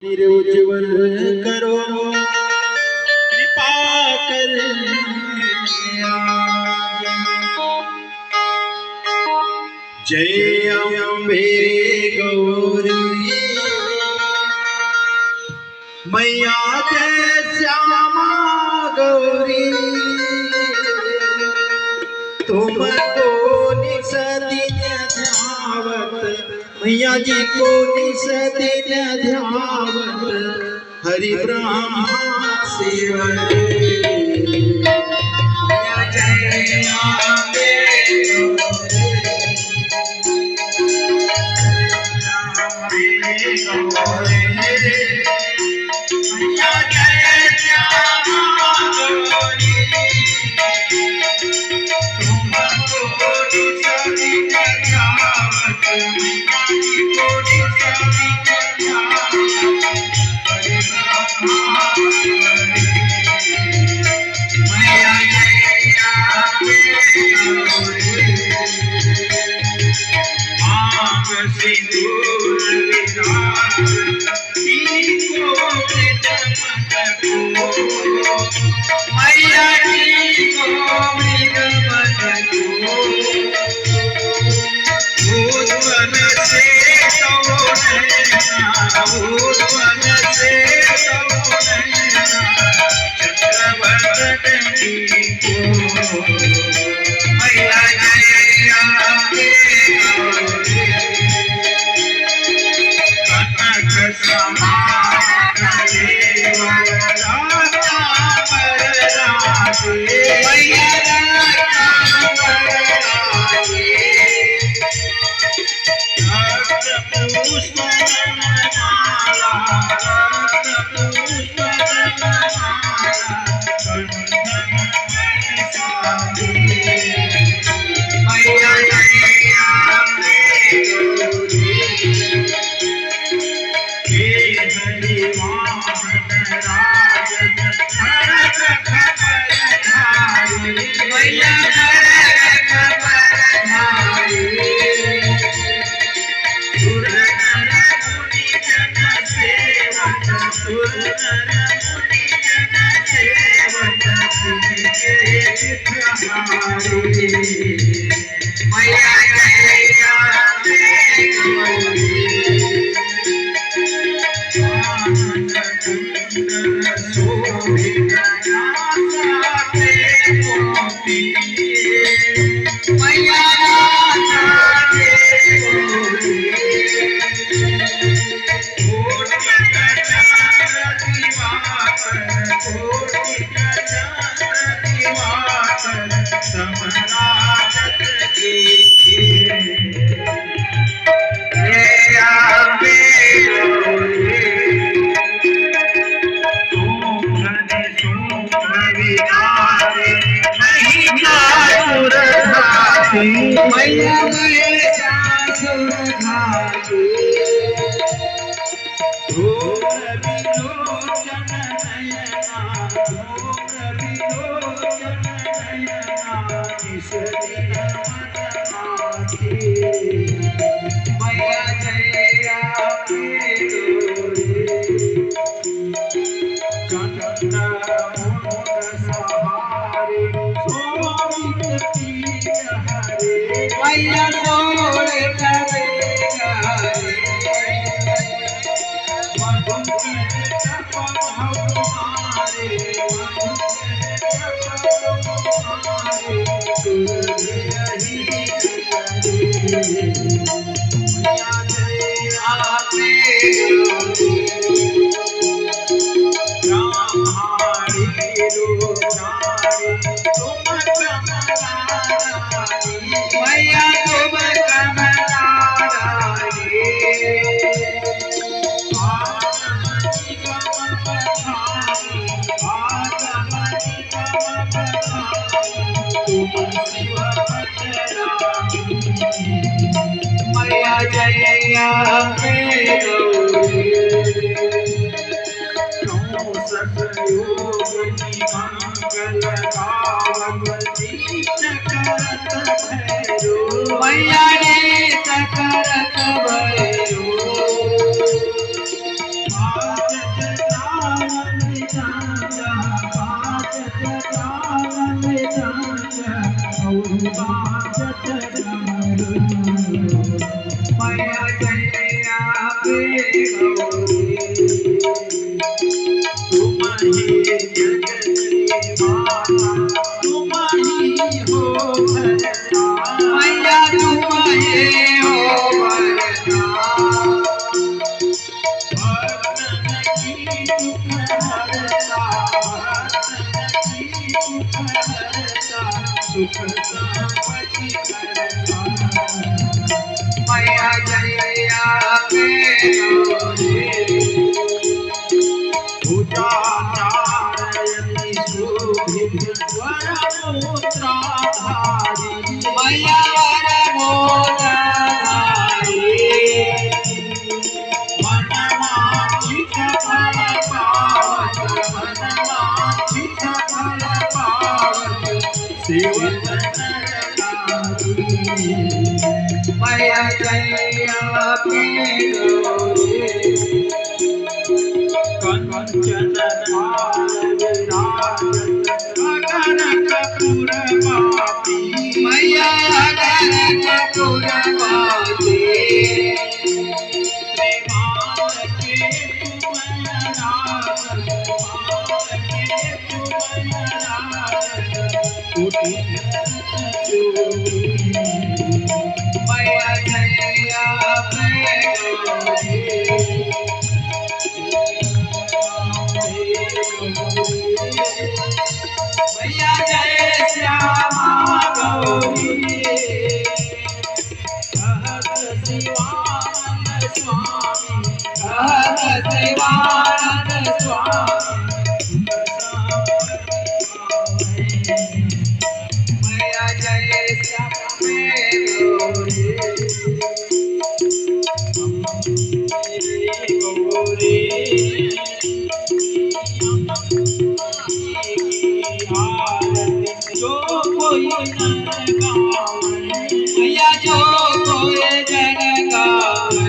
तिरुज्वल करो कृपा कर जय अम्बे गौरी मैया जय श्यामा गौरी तुमको निसदिन ध्यावत मैया जी को निसदिन ध्यावत हरि ब्रह्मा शिवरे मैया जय अम्बे गौरी मैया जय श्यामा गौरी तुमको निसदिन ध्यावत मैया जी को निसदिन ध्यावत हरि ब्रह्मा शिवरे मैया जय अम्बे आग सिंदूर विकार को मैया जी को मृगमत को भूतवन से भूतवन से चक्रवर्ती को मैया जय अम्बे कनक समान मैया महिषासुर घाती घोर विलोचन नयना घोर विलोचन नयना निश दिन मन माती मैया जय अम्बे गौरी कनक मोर सहारे सोमित पीठ हरे मैया तोड़ करे गारे मैया जय अम्बे गौरी सतयोगिनी मंगल गावती चकरत भैरो मैया ने चकरत भैरो मैया जया पे भूताचारयति शोभिवरपुत्राधारी मैया वरमोदाधारी मनवांछित फल पावत मनवांछित फल पावत सेवत मैया जया पे कंचन थाल विराजत गगन कपूर पाती मैया गगन कपूर पाती श्रीमान के तुम राजत कोटि मैया जया पे मैया जय श्यामा गौरी कहत शिवानंद स्वामी कहत शिवानंद स्वामी मैया जय श्यामा गौरी जो कोई जन गावे मैया जो कोई जन गावे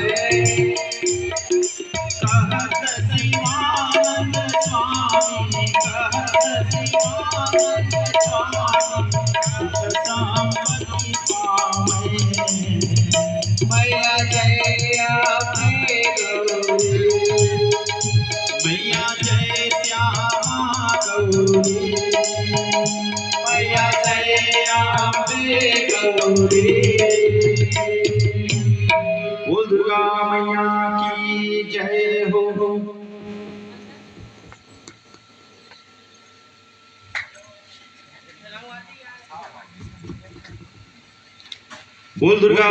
कहत शिवानंद स्वामी कहत शिवानंद स्वामी सुखसामति पावे मैया जया पे गौरी मैया जय श्यामा गौरी मैया जया पे गौरी बोल दुर्गा मैया की जय हो। बोल दुर्गा